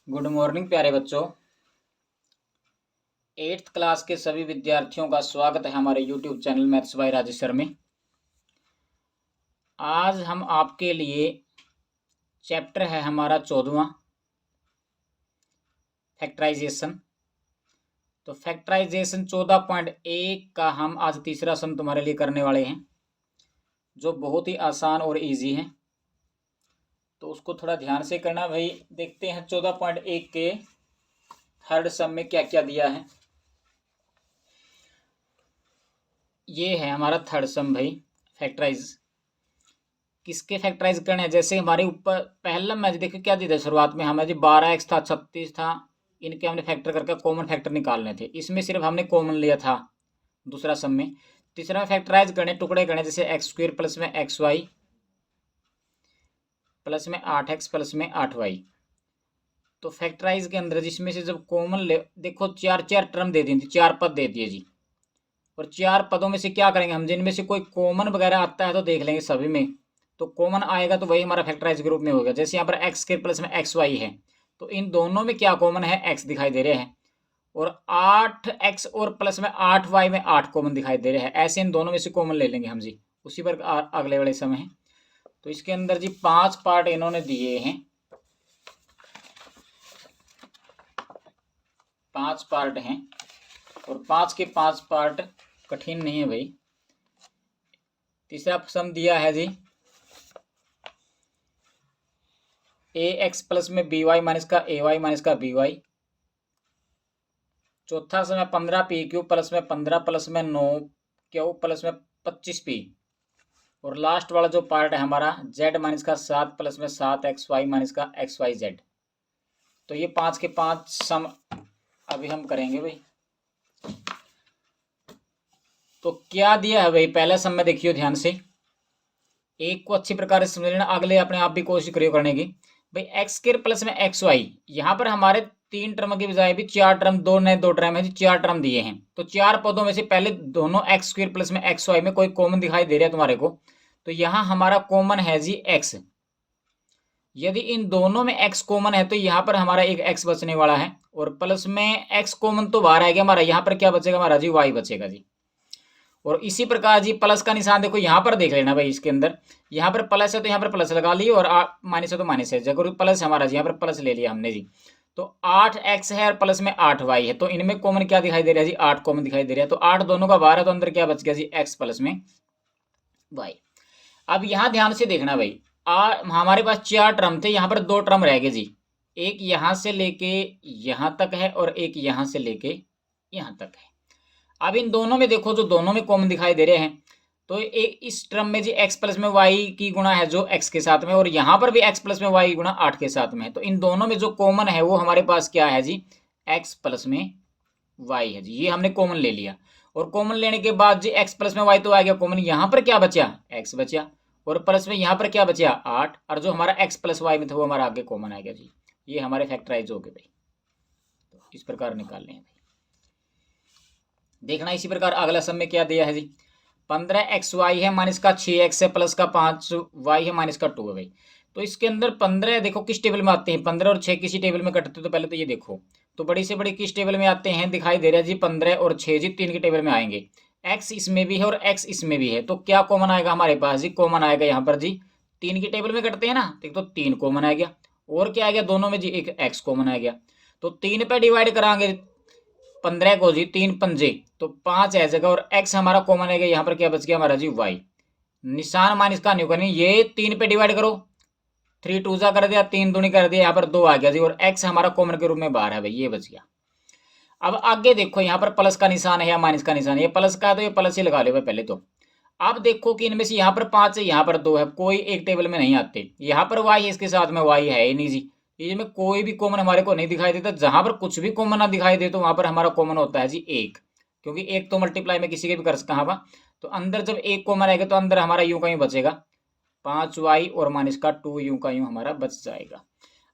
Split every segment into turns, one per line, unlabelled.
Good morning प्यारे बच्चों। 8th class के सभी विद्यार्थियों का स्वागत है हमारे YouTube channel maths by Rajesh sir में। आज हम आपके लिए चैप्टर है हमारा 14वां फैक्टराइजेशन। तो फैक्टराइजेशन 14.1 का हम आज तीसरा सम तुम्हारे लिए करने वाले हैं, जो बहुत ही आसान और इजी है। तो उसको थोड़ा ध्यान से करना भाई। देखते हैं 14.1 के थर्ड सम में क्या क्या दिया है। ये है हमारा थर्ड सम भाई। फैक्टराइज किसके फैक्टराइज करने हैं? जैसे हमारे ऊपर पहला मैच देखो क्या दिया था शुरुआत में, हमें जी 12x था, 36 था, इनके हमने फैक्टर करके कॉमन फैक्टर निकालने थे। इसमें सिर्फ हमने कॉमन लिया था दूसरा सम में। तीसरा में फैक्टराइज करने, टुकड़े करने, जैसे x² प्लस में xy प्लस में 8x प्लस में 8y। तो फैक्टराइज के अंदर जिसमें से जब कॉमन ले, देखो चार चार टर्म दे दी थी, चार पद दे दिए जी। और चार पदों में से क्या करेंगे हम, जिनमें से कोई कॉमन वगैरह आता है तो देख लेंगे सभी में। तो कॉमन आएगा तो वही हमारा फैक्टराइज ग्रुप में होगा। जैसे यहाँ पर x² प्लस में xy है, तो इन दोनों में क्या कॉमन है, x दिखाई दे रहे हैं। और 8x और प्लस में 8y में 8 कॉमन दिखाई दे रहे हैं। ऐसे इन दोनों में से कॉमन ले लेंगे हम जी। उसी पर अगले वाले समय है। तो इसके अंदर जी 5 पार्ट इन्होंने दिए हैं, 5 पार्ट हैं। और 5 के 5 पार्ट कठिन नहीं है भाई। तीसरा सम दिया है जी ax प्लस में by माइनस का ay माइनस का by। चौथा सम है 15p³ प्लस में 15 प्लस में 9q प्लस में 25p। और लास्ट वाला जो पार्ट है हमारा z माइनस का 7 प्लस में 7xy माइनस का xyz। तो ये 5 के 5 सम अभी हम करेंगे भाई। तो क्या दिया है भाई, पहला सम में देखियो ध्यान से, एक को अच्छी प्रकार से समझ लेना, अगले अपने आप भी कोशिश करियो करने की भाई। x² प्लस में xy, यहाँ पर हमारे 3 टर्म की बजाय भी 4 टर्म, 2 टर्म है जी, 4 टर्म दिए हैं। तो 4 पदों में से पहले दोनों x² प्लस में xy में कोई कॉमन दिखाई दे रहा है तुम्हारे को। तो यहाँ हमारा कॉमन है जी x। यदि इन दोनों में x कॉमन है तो यहाँ पर हमारा एक x बचने वाला है। और प्लस में x कॉमन तो बाहर आ गया हमारा, यहाँ पर क्या बचेगा हमारा जी, y बचेगा जी। और इसी प्रकार जी प्लस का निशान देखो यहाँ पर देख लेना भाई। इसके अंदर यहाँ पर प्लस है तो यहाँ पर प्लस लगा ली, और माइनस है तो माइनस है। जगह प्लस हमारा जी, यहाँ पर प्लस ले लिया हमने जी। तो 8x है और प्लस में 8y है। तो इनमें कॉमन क्या दिखाई दे रहा है जी, 8 कॉमन दिखाई दे रहा है। तो 8 दोनों का बाहर है, तो अंदर क्या बच गया जी, x प्लस में y। अब यहाँ ध्यान से देखना भाई, हमारे पास 4 टर्म थे, यहाँ पर 2 टर्म रह गए जी। एक यहाँ से लेके यहाँ तक है और एक यहाँ से लेके यहाँ तक है। अब इन दोनों में देखो, जो दोनों में कॉमन दिखाई दे रहे हैं, तो एक इस टर्म में जी x प्लस में y की गुणा है जो x के साथ में, और यहाँ पर भी x प्लस में y गुणा 8 के साथ में है। तो इन दोनों में जो कॉमन है वो हमारे पास क्या है जी, x प्लस में y है जी। ये हमने कॉमन ले लिया। और कॉमन लेने के बाद जी x प्लस में y तो आ गया कॉमन, यहाँ पर क्या बचा, x बचा। और प्लस में यहाँ पर क्या बचा, 8। और जो हमारा x प्लस y में था वो हमारा आगे कॉमन आ गया जी। ये हमारे फैक्टराइज हो गए भाई। तो इस प्रकार निकाल लें भाई। देखना इसी प्रकार अगला सम में क्या दिया है जी, 15xy है माइनस का 6x है प्लस का 5y है माइनस का 2 है भाई। तो इसके अंदर 15 देखो किस टेबल में आते हैं, 15 और 6 किसी टेबल में कटते, तो पहले तो ये देखो। तो बड़ी से बड़ी किस टेबल में आते हैं, दिखाई दे रहा है जी 15 और 6 जी, 3 के टेबल में आएंगे। x इसमें भी है और x इसमें भी है। तो क्या कॉमन आएगा हमारे पास जी, कॉमन आएगा यहाँ पर जी, 3 की टेबल में कटते हैं ना, तो 3 कॉमन आ गया। और क्या आ गया दोनों में जी, एक x कॉमन आ गया। तो 3 पे डिवाइड कराएंगे 15 को जी, 3 पंजे तो 5 आ जाएगा। और x हमारा कॉमन है, यहाँ पर क्या बच गया हमारा जी, y। निशान माइनस का न्यू करनी, ये 3 पे डिवाइड करो, 3 2 जा कर दिया, 3 दूनी कर दिया, यहाँ पर 2 आ गया जी। और x हमारा कॉमन के रूप में बाहर है भाई, ये बच गया। अब आगे देखो, यहाँ पर प्लस का निशान है या माइनस का निशान है, ये प्लस का है तो ये प्लस ही लगा लो भाई पहले तो। अब देखो कि इनमें से यहाँ पर 5 है, यहाँ पर 2 है, कोई एक टेबल में नहीं आते। यहाँ पर y है, इसके साथ में y है ही नहीं जी। इसमें कोई भी कॉमन हमारे को नहीं दिखाई देता। जहां पर कुछ भी कॉमन ना दिखाई दे तो वहां पर हमारा कॉमन होता है जी 1, क्योंकि 1 तो मल्टीप्लाई में किसी के भी कर सकता है। तो अंदर जब 1 कॉमन आएगा तो अंदर हमारा यूं का यूं बचेगा, 5y और माइनस का 2 यूं का यूं हमारा बच जाएगा।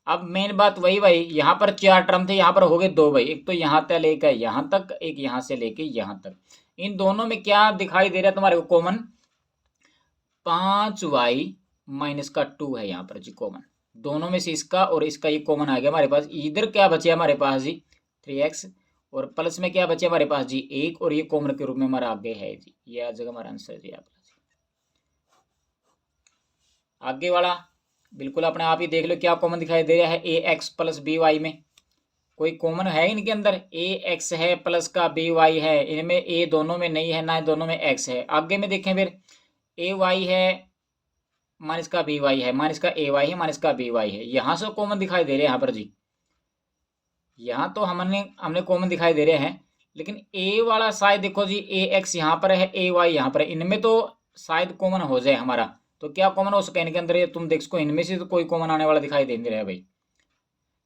अब मेन बात वही भाई, यहाँ पर 4 टर्म थे, यहाँ पर हो गए 2 भाई। एक तो यहाँ तक लेकर यहाँ तक, एक यहाँ से लेके यहाँ तक। इन दोनों में क्या दिखाई दे रहा है तुम्हारे को, कॉमन 5y माइनस का 2 है यहाँ पर जी कॉमन। दोनों में से इसका और इसका ये कॉमन आ गया हमारे पास। इधर क्या बचे हमारे पास जी 3x, और प्लस में क्या बचे हमारे पास जी 1, और ये कॉमन के रूप में हमारा आगे है जी। ये आ जाएगा हमारा आंसर जी। आप आगे वाला बिल्कुल अपने आप ही देख लो क्या कॉमन दिखाई दे रहा है। ए एक्स प्लस बी वाई में कोई कॉमन है इनके अंदर? ए एक्स है प्लस का बी वाई है, इनमें ए दोनों में नहीं है, ना दोनों में एक्स है। आगे में देखें फिर ए वाई है माइनस का बी वाई है, माइनस का ए वाई है, माइनस का बी वाई है। यहाँ से कॉमन दिखाई दे रहे हैं यहाँ पर जी। यहाँ तो हमने हमने कॉमन दिखाई दे रहे हैं, लेकिन ए वाला शायद देखो जी ए एक्स यहाँ पर है, ए वाई यहाँ पर है, इनमें तो शायद कॉमन हो जाए हमारा। तो क्या कॉमन हो सके इनके अंदर? ये तुम देख सको इनमें से तो कोई कॉमन आने वाला दिखाई दे नहीं रहा है भाई।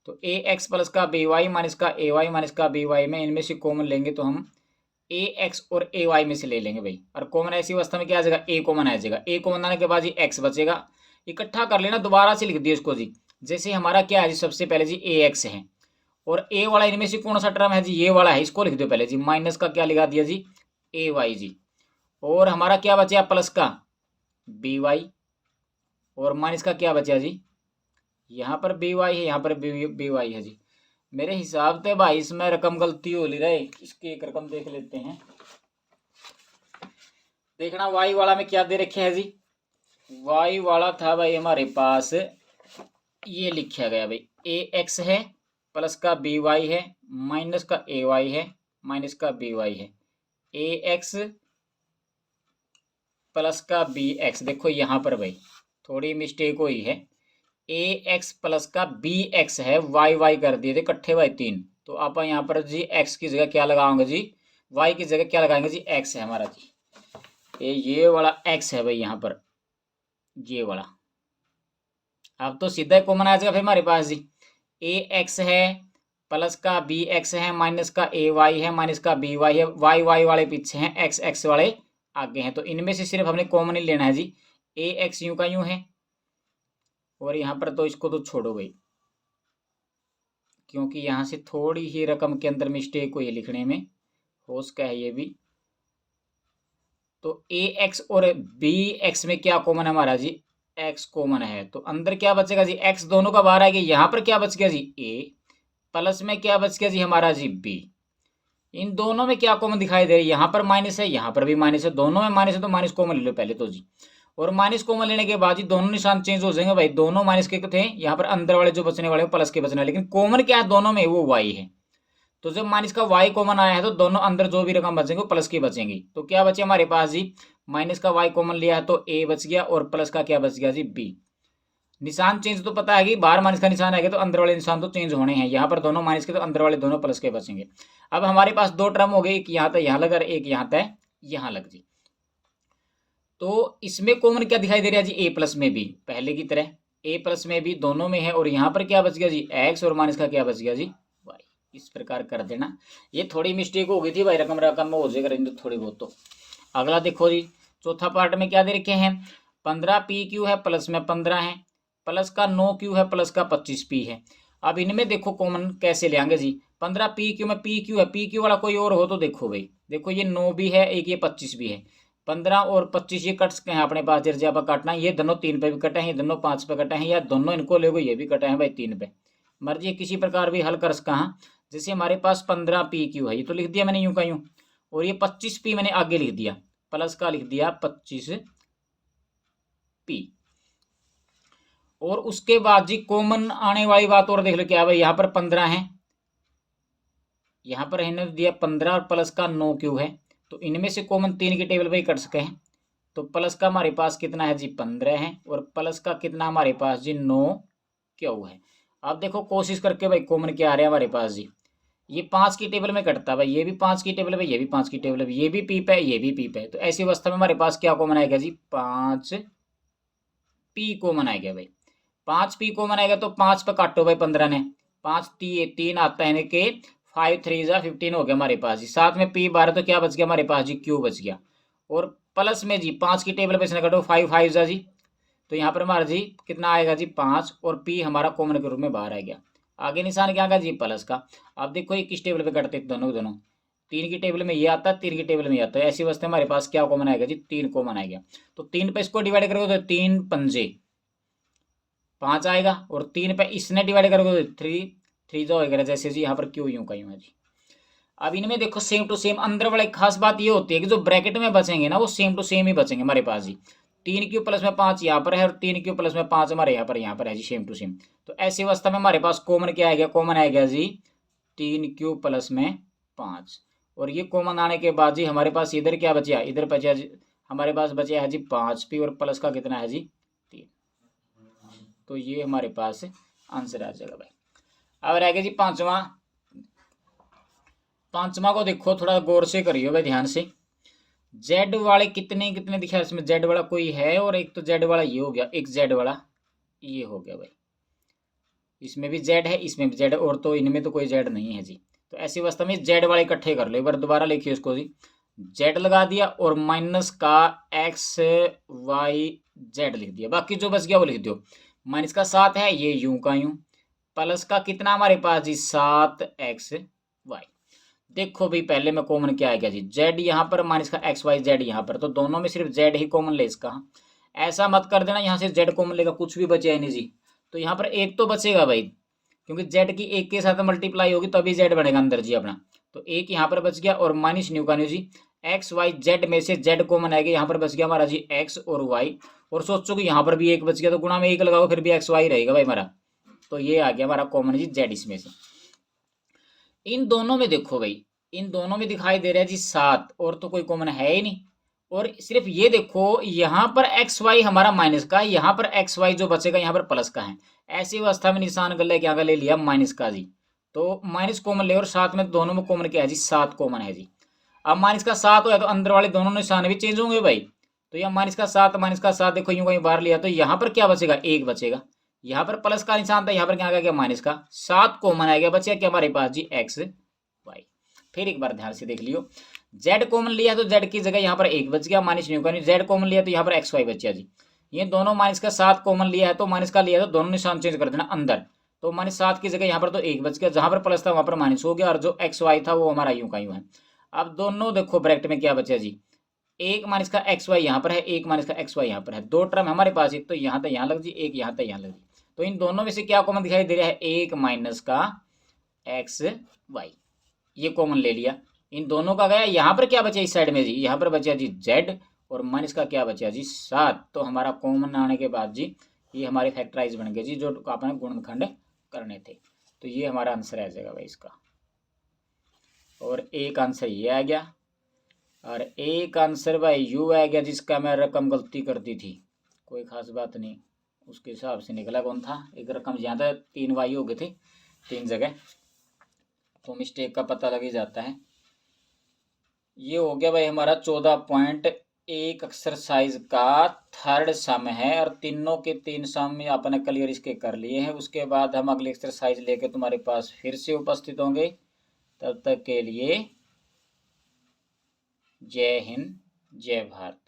तो ए एक्स प्लस का बी वाई माइनस का ए वाई माइनस का बी वाई में इनमें से कॉमन लेंगे तो हम ए एक्स और ए वाई में से ले लेंगे भाई। और कॉमन ऐसी अवस्था में क्या आ जाएगा? ए कॉमन आ जाएगा। ए कॉमन आने के बाद जी एक्स बचेगा। इकट्ठा कर लेना, दोबारा से लिख दिया इसको जी। जैसे हमारा क्या है जी, सबसे पहले जी ए एक्स है और ए वाला इनमें से कौन सा टर्म है जी? ये वाला है, इसको लिख दो पहले जी। माइनस का क्या लिखा दिया जी? ए वाई जी। और हमारा क्या बचा प्लस का बी वाई, और माइनस का क्या बचा जी? यहाँ पर बी वाई है, यहाँ पर बी वाई है जी। मेरे हिसाब से भाई इसमें रकम गलती हो रही है, इसकी एक रकम देख लेते हैं। देखना वाई वाला में क्या दे रखे है जी। वाई वाला था भाई हमारे पास, ये लिखा गया भाई ए एक्स है प्लस का बी वाई है माइनस का ए वाई है माइनस का बी वाई है। ए एक्स प्लस का बी एक्स, देखो यहाँ पर भाई थोड़ी मिस्टेक हुई है। ए एक्स प्लस का बी एक्स है, वाई वाई कर दिए थे इकट्ठे भाई तीन। तो आप यहाँ पर जी एक्स की जगह क्या लगाओगे जी? वाई की जगह क्या लगाएंगे जी? एक्स है हमारा जी। ये वाला एक्स है भाई यहाँ पर, ये वाला। अब तो सीधा कॉमन आ जाएगा फिर हमारे पास जी। ए एक्स है प्लस का बी एक्स है माइनस का ए वाई है माइनस का बी वाई है। वाई वाई वाले पीछे हैं, एक्स एक्स वाले आगे हैं। तो इनमें से सिर्फ हमने कॉमन ही लेना है जी। ए एक्स यूं का यूं है, और यहाँ पर तो इसको तो छोड़ो भाई, क्योंकि यहाँ से थोड़ी ही रकम के अंदर मिस्टेक हुई है लिखने में, हो सका है ये भी। तो ए एक्स और बी एक्स में क्या कॉमन है हमारा जी? एक्स कॉमन है। तो अंदर क्या बचेगा जी? एक्स दोनों का बाहर आएगा। यहाँ पर क्या बच गया जी? ए प्लस में क्या बच गया जी हमारा जी? बी। इन दोनों में क्या कॉमन दिखाई दे रही है? यहाँ पर माइनस है, यहाँ पर भी माइनस है, दोनों में माइनस है, तो माइनस कॉमन ले लो पहले तो जी। और माइनस कॉमन लेने के बाद ही दोनों निशान चेंज हो जाएंगे भाई। दोनों माइनस के थे, यहाँ पर अंदर वाले जो बचने वाले प्लस के बचने वाले, लेकिन कॉमन क्या है दोनों में? वो वाई है। तो जब माइनस का वाई कॉमन आया है तो दोनों अंदर जो भी रकम बचेंगे वो प्लस की बचेंगी। तो क्या बचे हमारे पास जी? माइनस का वाई कॉमन लिया है तो ए बच गया, और प्लस का क्या बच गया जी? बी। निशान चेंज तो पता है कि बाहर माइनस का निशान आएगा तो अंदर वाले निशान तो चेंज होने हैं। यहाँ पर दोनों माइनस के तो अंदर वाले दोनों प्लस के बचेंगे। अब हमारे पास दो टर्म हो गए, एक यहाँ तक यहाँ लग और एक यहाँ तक यहाँ लग जी। तो इसमें कॉमन क्या दिखाई दे रहा है जी? ए प्लस में भी पहले की तरह ए प्लस में भी दोनों में है, और यहाँ पर क्या बच गया जी? एक्स, और माइनस का क्या बच गया जी? वाई। इस प्रकार कर देना। ये थोड़ी मिस्टेक हो गई थी भाई, रकम रकम में हो जाएगा थोड़ी बहुत। तो अगला देखो जी, चौथा पार्ट में क्या दे रखे हैं? 15 पी क्यू है प्लस में 15 है, प्लस का 9 क्यू है प्लस का 25 पी है। अब इनमें देखो कॉमन कैसे ले आएंगे जी? 15 पी क्यू में पी क्यू है, पी क्यू वाला कोई और हो तो देखो भाई, देखो ये 9 भी है, एक ये 25 भी है। 15 और 25 ये कट सके हैं अपने पास, जैसे आप काटना है। ये दोनों 3 पे भी कटे हैं, ये दोनों 5 पे कटे हैं, या दोनों इनको ले ये भी कटे हैं भाई 3 पे। मर्जी किसी प्रकार भी हल कर सका। हाँ, जैसे हमारे पास 15 पी क्यू है, ये तो लिख दिया मैंने यूं का यूं, और ये 25 पी मैंने आगे लिख दिया, प्लस का लिख दिया 25 पी। और उसके बाद जी कॉमन आने वाली बात और देख लो क्या भाई, यहाँ पर 15 है, यहाँ पर इन्होंने दिया 15 और प्लस का 9 क्यू है। तो इनमें से कॉमन 3 के टेबल पे ही कर सके हैं। तो प्लस का हमारे पास कितना है जी? 15 है, और प्लस का कितना हमारे पास जी? 9 क्यू है। अब देखो कोशिश करके भाई कॉमन क्या आ रहा है हमारे पास जी? ये 5 की टेबल में कटता है भाई, ये भी 5 की टेबल है, ये भी 5 की टेबल है, ये भी पी पे है, ये भी पी पे है। तो ऐसी अवस्था में हमारे पास क्या कॉमन आएगा जी? 5 पी कॉमन आएगा भाई। 5 पी कॉमन आएगा तो 5 पे काटो भाई 15 ने, 5 3 आता है के 5 3 15 हो गया हमारे पास जी। साथ में पी 12, तो क्या बच गया हमारे पास जी? क्यू बच गया। और प्लस में जी 5 की टेबल पे से काटो 5 5 जा जी, तो यहाँ पर हमारा जी कितना आएगा जी? 5, और पी हमारा कॉमन के रूप में बाहर आ गया। आगे निशान क्या आएगा जी? प्लस का। अब देखो ये किस टेबल पे कटते दोनों दोनों? 3 की टेबल में ये आता है, 3 की टेबल में ये आता है। ऐसी अवस्था हमारे पास क्या कॉमन आएगा जी? 3 कॉमन आएगा। तो 3 पे इसको डिवाइड करोगे तो 3 पंजे 5 आएगा, और 3 पे इसने डिवाइड करोगे तो 3 जो होगा जैसे जी यहाँ पर क्यों यूं का यूं है जी। अब इनमें देखो सेम टू सेम, अंदर वाला एक खास बात ये होती है कि जो ब्रैकेट में बचेंगे ना वो सेम टू सेम ही बचेंगे हमारे पास जी। 3 क्यू प्लस में 5 यहाँ पर है और 3 क्यू प्लस में 5 हमारे यहाँ पर है जी, सेम टू सेम। तो ऐसी अवस्था में हमारे पास कॉमन क्या आएगा, कॉमन आएगा जी 3 क्यू प्लस में 5। और ये कॉमन आने के बाद जी हमारे पास इधर क्या बचा, इधर बचा जी हमारे पास बचा है जी 5p और प्लस का कितना है जी 3। तो ये हमारे पास आंसर आ जाएगा भाई। अब रह गया जी पांचवा। पांचवा को देखो थोड़ा गौर से करियो भाई, ध्यान से। जेड वाले कितने कितने दिखा इसमें, जेड वाला कोई है, और एक तो जेड वाला ये हो गया, एक जेड वाला ये हो गया भाई। इसमें भी जेड है, इसमें भी जेड, और तो इनमें तो कोई जेड नहीं है जी। तो ऐसी अवस्था में जेड वाले इकट्ठे कर लो, एक बार दोबारा लिखिए इसको जी। जेड लगा दिया और माइनस का एक्स वाई जेड लिख दिया, बाकी जो बच गया वो लिख दो। माइनस का 7 है, ये यूं का यूं, प्लस का कितना हमारे पास जी 7x वाई। देखो भाई पहले में कॉमन क्या आएगा जी, जेड यहाँ पर माइनस का एक्स वाई जेड यहाँ पर, तो दोनों में सिर्फ जेड ही कॉमन ले इसका। ऐसा मत कर देना यहाँ से जेड कॉमन लेगा कुछ भी बचे नहीं जी। तो यहाँ पर एक तो बचेगा भाई, क्योंकि जेड की एक के साथ मल्टीप्लाई होगी तभी जेड बनेगा अंदर जी अपना। तो एक यहाँ पर बच गया, और माइनस न्यू का न्यू जी, एक्स वाई जेड में से जेड कॉमन आएगा, यहाँ पर बच गया हमारा जी एक्स और वाई। और सोचो कि यहाँ पर भी एक बच गया, तो गुणा में एक लगाओ फिर भी एक्स वाई रहेगा भाई हमारा। तो ये आ गया हमारा कॉमन जी जेड इसमें से। इन दोनों में देखो भाई, इन दोनों में दिखाई दे रहा है जी 7, और तो कोई कॉमन है ही नहीं। और सिर्फ ये देखो यहाँ पर एक्स वाई हमारा माइनस का है, यहाँ पर एक्स वाई जो बचेगा यहाँ पर प्लस का है। ऐसी अवस्था में निशान गले क्या ले लिया माइनस का जी। तो माइनस कॉमन ले, और साथ में दोनों में कॉमन क्या है जी 7 कॉमन है जी। अब माइनस का 7 हो तो अंदर वाले दोनों निशान भी चेंज होंगे भाई। तो यह माइनस का 7 देखो यूं कहीं बाहर लिया तो यहाँ पर क्या बचेगा, एक बचेगा। यहाँ पर प्लस का निशान था, यहाँ पर क्या आ गया माइनस का, 7 कॉमन आएगा, बचेगा क्या हमारे पास जी एक्स वाई। फिर एक बार ध्यान से देख लियो, जेड कॉमन लिया तो जेड की जगह यहाँ पर एक बच गया माइनस न्यू का, जेड कॉमन लिया तो यहाँ पर एक्स वाई बचा जी। ये दोनों माइनस का 7 कॉमन लिया है तो माइनस का लिया तो दोनों निशान चेंज कर देना अंदर। तो -7 की जगह यहाँ पर तो एक बच गया, जहां पर प्लस था वहां पर माइनस हो गया, और जो एक्स वाई था वो हमारा यूं का यूं है। अब दोनों देखो ब्रैकेट में क्या बचा जी, एक माइनस का एक्स वाई यहाँ पर है, एक माइनस का एक्स वाई यहाँ पर है, दो टर्म हमारे पास, एक तो यहाँ था यहाँ लग जी, एक यहाँ था यहाँ लग जी। तो इन दोनों में से क्या कॉमन दिखाई दे रहा है, एक माइनस का एक्स वाई, ये कॉमन ले लिया। इन दोनों का गया, यहाँ पर क्या बचा इस साइड में जी, यहाँ पर बचा जी जेड, और माइनस का क्या बचा जी 7। तो हमारा कॉमन आने के बाद जी ये हमारे फैक्टराइज बन गए जी, जो आपने गुणनखंड करने थे। तो ये हमारा आंसर आ जाएगा भाई इसका। और एक आंसर ये आ गया, और एक आंसर भाई यू आ गया जिसका मैं रकम गलती कर दी थी, कोई खास बात नहीं, उसके हिसाब से निकला कौन था, एक रकम ज़्यादा 3 वाई हो गए थे 3 जगह, तो मिस्टेक का पता लग ही जाता है। ये हो गया भाई हमारा 14.1 एक्सरसाइज का थर्ड सम है, और तीनों के 3 सम आपने क्लियर इसके कर लिए हैं। उसके बाद हम अगली एक्सरसाइज लेके तुम्हारे पास फिर से उपस्थित होंगे। तब तक के लिए जय हिंद जय भारत।